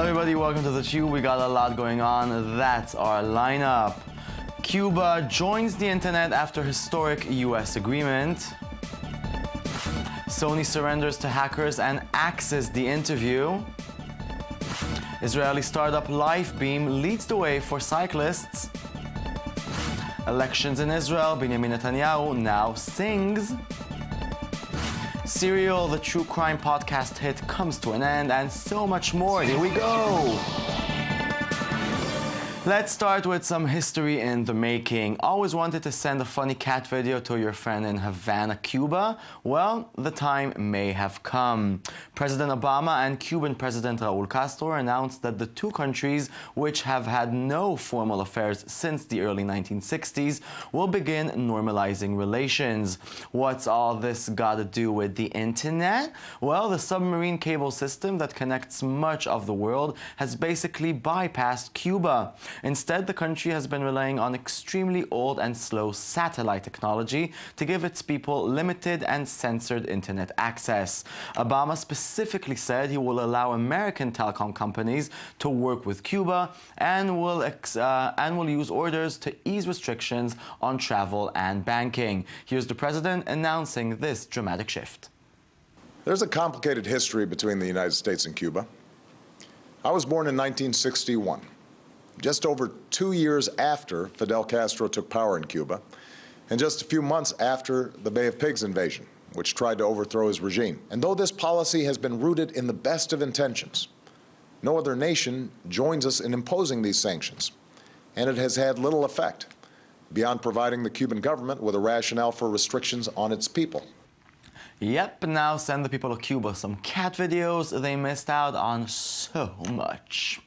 everybody, welcome to the Tube. We got a lot going on. That's our lineup. Cuba joins the internet after historic US agreement. Sony surrenders to hackers and axes the interview. Israeli startup Lifebeam leads the way for cyclists. Elections in Israel, Benjamin Netanyahu now sings. Serial, the true crime podcast hit, comes to an end, and so much more. Here we go. Let's start with some history in the making. Always wanted to send a funny cat video to your friend in Havana, Cuba? Well, the time may have come. President Obama and Cuban President Raul Castro announced that the two countries, which have had no formal affairs since the early 1960s, will begin normalizing relations. What's all this got to do with the internet? Well, the submarine cable system that connects much of the world has basically bypassed Cuba. Instead, the country has been relying on extremely old and slow satellite technology to give its people limited and censored internet access. Obama specifically said he will allow American telecom companies to work with Cuba and will use orders to ease restrictions on travel and banking. Here's the president announcing this dramatic shift. There's a complicated history between the United States and Cuba. I was born in 1961. Just over 2 years after Fidel Castro took power in Cuba, and just a few months after the Bay of Pigs invasion, which tried to overthrow his regime. And though this policy has been rooted in the best of intentions, no other nation joins us in imposing these sanctions, and it has had little effect beyond providing the Cuban government with a rationale for restrictions on its people. Yep, now send the people of Cuba some cat videos. They missed out on so much.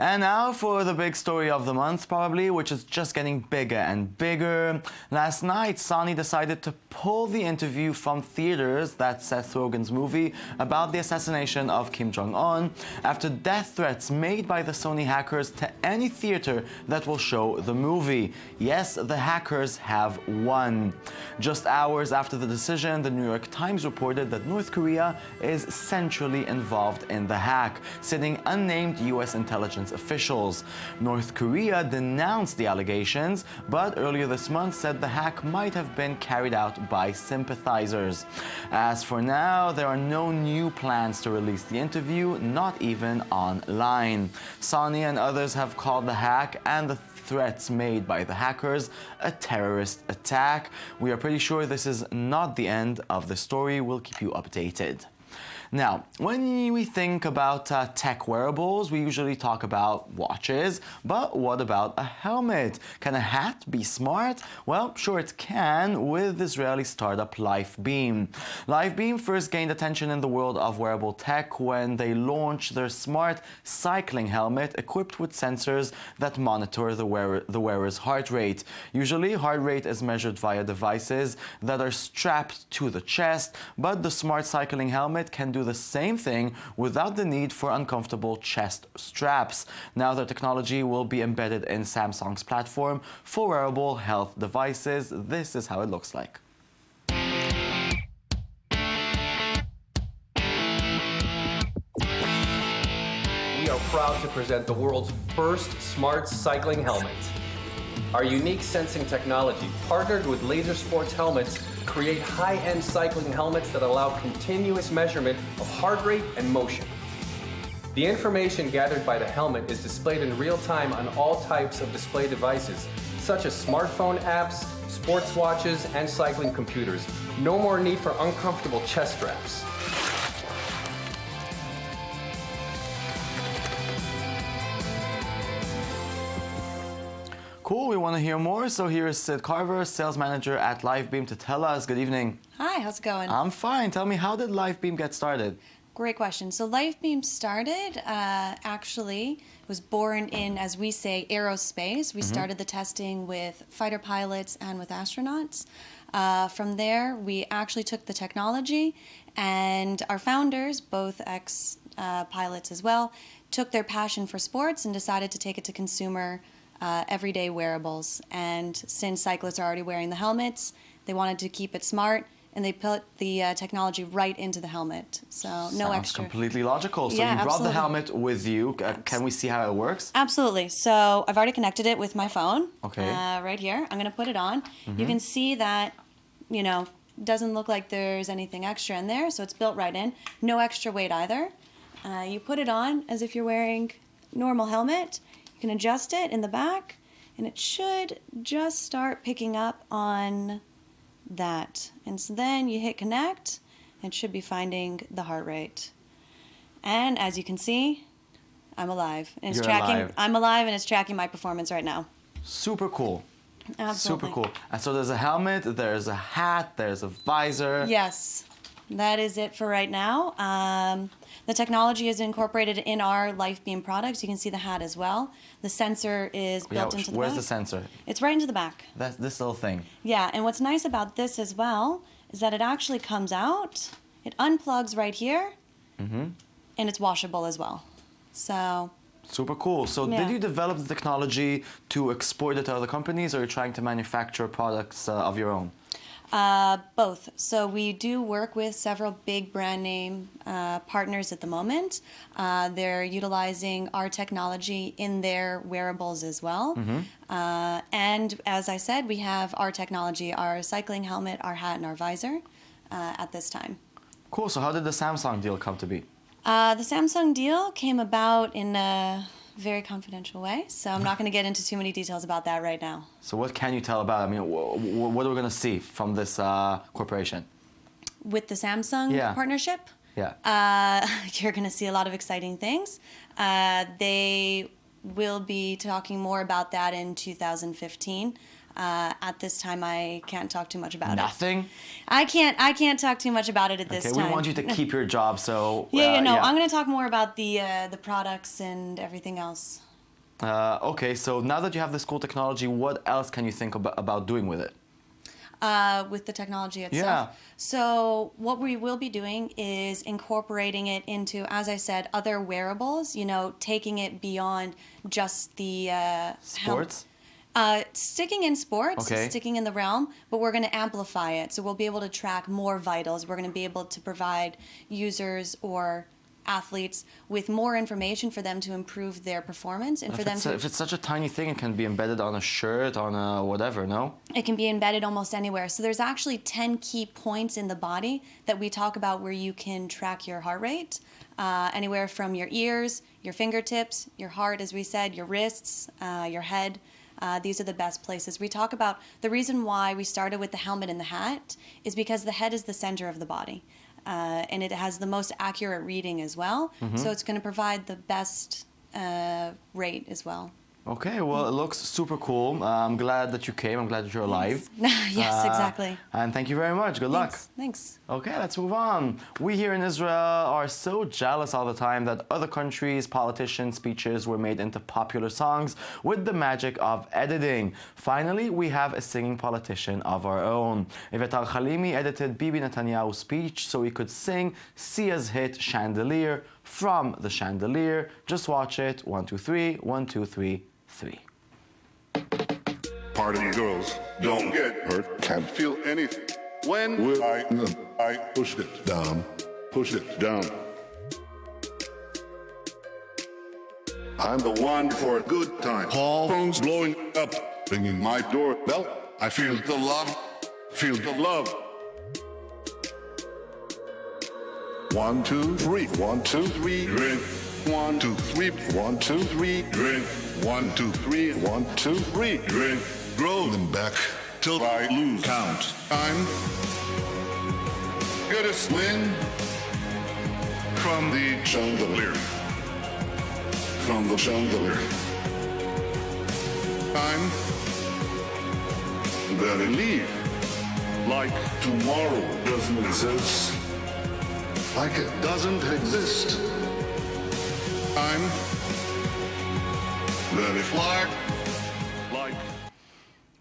And now for the big story of the month, probably, which is just getting bigger and bigger. Last night, Sony decided to pull the interview from theaters, that's Seth Rogen's movie, about the assassination of Kim Jong-un, after death threats made by the Sony hackers to any theater that will show the movie. Yes, the hackers have won. Just hours after the decision, the New York Times reported that North Korea is centrally involved in the hack, citing unnamed US intelligence officials. North Korea denounced the allegations, but earlier this month said the hack might have been carried out by sympathizers. As for now, there are no new plans to release the interview, not even online. Sony and others have called the hack and the threats made by the hackers a terrorist attack. We are pretty sure this is not the end of the story. We'll keep you updated. Now, when we think about tech wearables, we usually talk about watches, but what about a helmet? Can a hat be smart? Well, sure it can, with Israeli startup Lifebeam. Lifebeam first gained attention in the world of wearable tech when they launched their smart cycling helmet equipped with sensors that monitor the wearer's heart rate. Usually, heart rate is measured via devices that are strapped to the chest, but the smart cycling helmet can do the same thing without the need for uncomfortable chest straps. Now the technology will be embedded in Samsung's platform for wearable health devices. This is how it looks like. We are proud to present the world's first smart cycling helmet. Our unique sensing technology, partnered with Laser Sports helmets, create high-end cycling helmets that allow continuous measurement of heart rate and motion. The information gathered by the helmet is displayed in real time on all types of display devices, such as smartphone apps, sports watches, and cycling computers. No more need for uncomfortable chest straps. Cool, we want to hear more, so here is Sid Carver, sales manager at Lifebeam, to tell us. Good evening. Hi, how's it going? I'm fine. Tell me, how did Lifebeam get started? Great question. So Lifebeam started, actually, was born in, as we say, aerospace. We started the testing with fighter pilots and with astronauts. From there, we actually took the technology, and our founders, both ex-pilots as well, took their passion for sports and decided to take it to consumer everyday wearables. And since cyclists are already wearing the helmets, they wanted to keep it smart and they put the technology right into the helmet. So no Sounds extra. completely logical. So Yeah, you brought the absolutely. helmet with you. Can we see how it works? Absolutely. So I've already connected it with my phone. Okay. Right here. I'm going to put it on. You can see that, you know, doesn't look like there's anything extra in there. So it's built right in. No extra weight either. You put it on as if you're wearing normal helmet. You can adjust it in the back, and it should just start picking up on that. And so then you hit connect, and it should be finding the heart rate. And as you can see, I'm alive. And it's You're tracking. alive. I'm alive, and it's tracking my performance right now. Super cool. Absolutely. Super cool. And so there's a helmet, there's a hat, there's a visor. Yes, that is it for right now. The technology is incorporated in our Lifebeam products. You can see the hat as well. The sensor is built into the Where's back. the sensor? It's right into the back. That's this little thing. Yeah, and what's nice about this as well is that it actually comes out, it unplugs right here, and it's washable as well. So, Super cool. So Yeah. did you develop the technology to export it to other companies, or are you trying to manufacture products of your own? both. So we do work with several big brand name partners at the moment. They're utilizing our technology in their wearables as well. And as I said, we have our technology, our cycling helmet, our hat, and our visor at this time. Cool. So how did the Samsung deal come to be? The Samsung deal came about in a very confidential way, so I'm not going to get into too many details about that right now. So what can you tell about it? I mean, what are we going to see from this corporation? With the Samsung Yeah. partnership, Yeah. you're going to see a lot of exciting things. They will be talking more about that in 2015. At this time, I can't talk too much about Nothing? it. I can't talk too much about it at this Okay, time. we want you to keep your job, so... Yeah, yeah. I'm going to talk more about the products and everything else. Okay, so now that you have this cool technology, what else can you think about doing with it? With the technology itself. Yeah. So what we will be doing is incorporating it into, as I said, other wearables. You know, taking it beyond just the Sports? Sticking in sports, Okay. sticking in the realm, but we're going to amplify it. So we'll be able to track more vitals. We're going to be able to provide users or athletes with more information for them to improve their performance and for them to... If it's such a tiny thing, it can be embedded on a shirt, on a whatever, no? It can be embedded almost anywhere. So there's actually 10 key points in the body that we talk about where you can track your heart rate. Anywhere from your ears, your fingertips, your heart, as we said, your wrists, your head. These are the best places. We talk about the reason why we started with the helmet and the hat is because the head is the center of the body. And it has the most accurate reading as well. So it's going to provide the best rate as well. Okay, well, it looks super cool. I'm glad that you came. I'm glad that you're alive. Yes, exactly. And thank you very much. Good luck. Thanks. Okay, let's move on. We here in Israel are so jealous all the time that other countries' politicians' speeches were made into popular songs with the magic of editing. Finally, we have a singing politician of our own. Evetar Halimi edited Bibi Netanyahu's speech so he could sing Sia's hit Chandelier from the Chandelier. Just watch it. 1, 2, 3. 1, 2, 3, 3. Party girls don't get hurt, can't feel anything. When I push it down, push it down. I'm the one for a good time. Call phones blowing up, ringing my doorbell. I feel the love, feel the love. 1, 2, 3, 1, 2, 3, drink. 1, 2, 3, 1, 2, 3, drink. 1, 2, 3, 1, 2, 3, drink. Rolling back till I lose count. I'm gonna swing from the chandelier. From the chandelier. I'm gonna leave like tomorrow doesn't exist. Like it doesn't exist. I'm gonna fly like...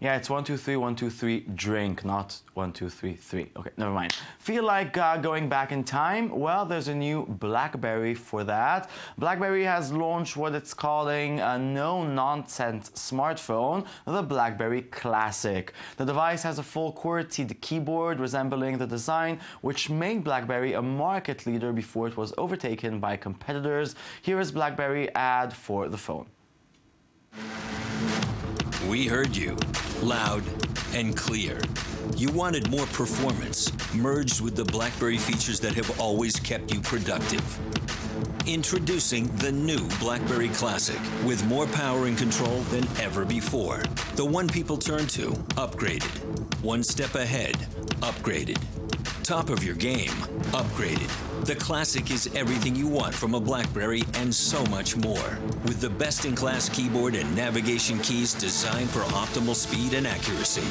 Yeah, it's 1, 2, 3, 1, 2, 3, drink, not 1, 2, 3, 3. Okay, never mind. Feel like going back in time? Well, there's a new BlackBerry for that. BlackBerry has launched what it's calling a no-nonsense smartphone, the BlackBerry Classic. The device has a full QWERTY keyboard resembling the design, which made BlackBerry a market leader before it was overtaken by competitors. Here is BlackBerry ad for the phone. We heard you, loud and clear. You wanted more performance, merged with the BlackBerry features that have always kept you productive. Introducing the new BlackBerry Classic with more power and control than ever before. The one people turn to, upgraded. One step ahead, upgraded. Top of your game, upgraded. The Classic is everything you want from a BlackBerry and so much more. With the best-in-class keyboard and navigation keys designed for optimal speed and accuracy.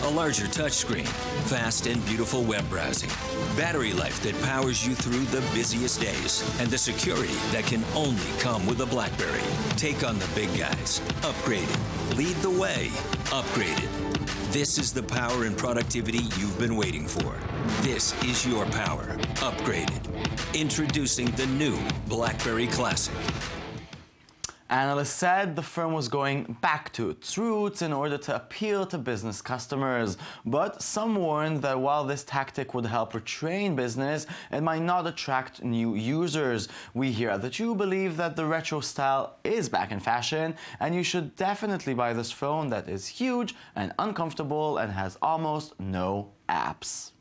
A larger touchscreen, fast and beautiful web browsing. Battery life that powers you through the busiest days. And the security that can only come with a BlackBerry. Take on the big guys. Upgraded. Lead the way. Upgraded. This is the power and productivity you've been waiting for. This is your power. Upgraded. Introducing the new BlackBerry Classic. Analysts said the firm was going back to its roots in order to appeal to business customers. But some warned that while this tactic would help retrain business, it might not attract new users. We here at The Tube believe that the retro style is back in fashion, and you should definitely buy this phone that is huge and uncomfortable and has almost no apps.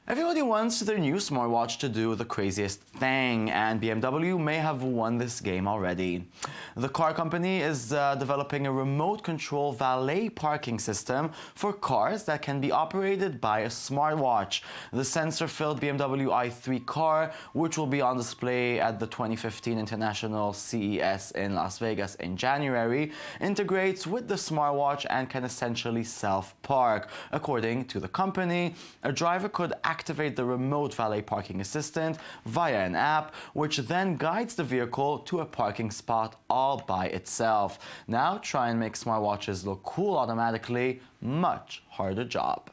Everybody wants their new smartwatch to do the craziest thing, and BMW may have won this game already. The car company is developing a remote control valet parking system for cars that can be operated by a smartwatch. The sensor-filled BMW i3 car, which will be on display at the 2015 International CES in Las Vegas in January, integrates with the smartwatch and can essentially self-park. According to the company, a driver could activate the remote valet parking assistant via an app, which then guides the vehicle to a parking spot all by itself. Now try and make smartwatches look cool automatically. Much harder job.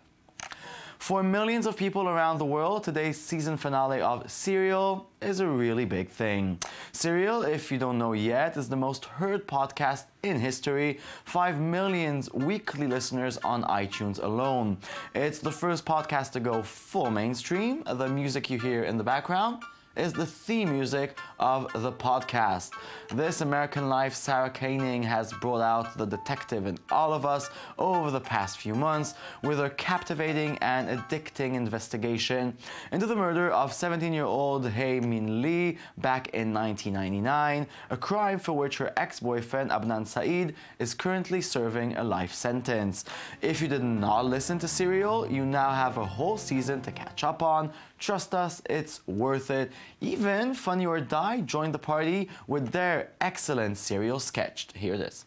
For millions of people around the world, today's season finale of Serial is a really big thing. Serial, if you don't know yet, is the most heard podcast in history. 5 million weekly listeners on iTunes alone. It's the first podcast to go full mainstream. The music you hear in the background is the theme music of the podcast. This American Life Sarah Koenig has brought out the detective in all of us over the past few months with her captivating and addicting investigation into the murder of 17-year-old Hae Min Lee back in 1999, a crime for which her ex-boyfriend Adnan Saeed is currently serving a life sentence. If you did not listen to Serial, you now have a whole season to catch up on. Trust us, it's worth it. Even Funny or Die joined the party with their excellent Serial sketch. Here it is.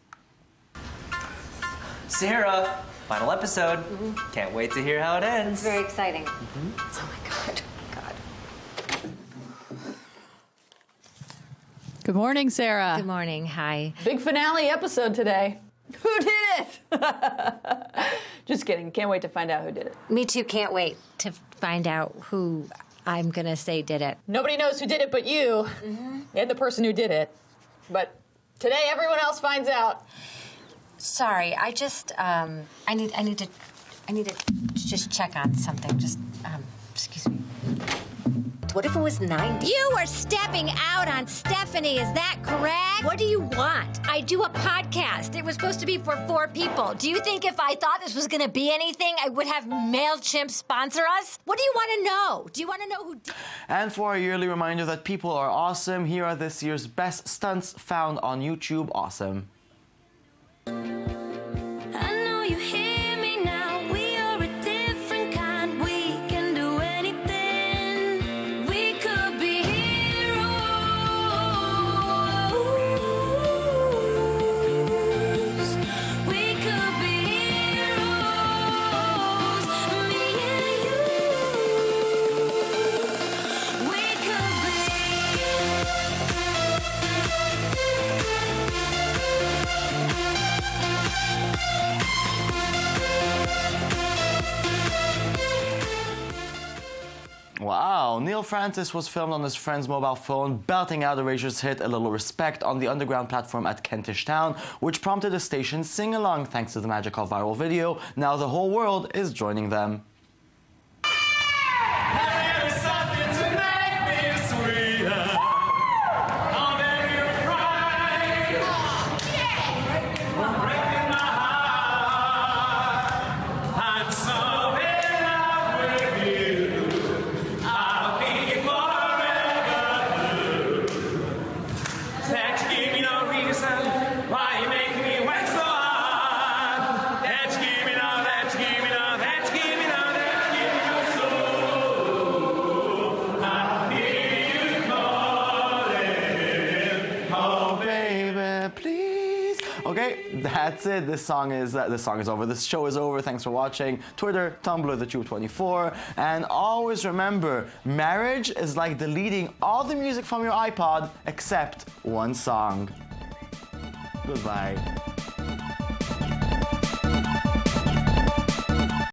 Sarah, final episode. Can't wait to hear how it ends. It's very exciting. Oh my God. Good morning, Sarah. Good morning. Hi. Big finale episode today. Who did it? Just kidding. Can't wait to find out who did it. Me too. Can't wait to find out who I'm going to say did it. Nobody knows who did it but you and the person who did it. But today everyone else finds out. Sorry. I just I need to just check on something. Just excuse me. What if it was 90? You are stepping out on Stephanie, is that correct? What do you want? I do a podcast. It was supposed to be for 4 people. Do you think if I thought this was going to be anything, I would have MailChimp sponsor us? What do you want to know? Do you want to know who did? And for our yearly reminder that people are awesome, here are this year's best stunts found on YouTube. Awesome. Wow, Neil Francis was filmed on his friend's mobile phone, belting out Erasure's hit A Little Respect on the underground platform at Kentish Town, which prompted the station's sing-along thanks to the magic of viral video. Now the whole world is joining them. Okay, that's it. This song is over. This show is over. Thanks for watching. Twitter, Tumblr, TheTube24, and always remember, marriage is like deleting all the music from your iPod except one song. Goodbye.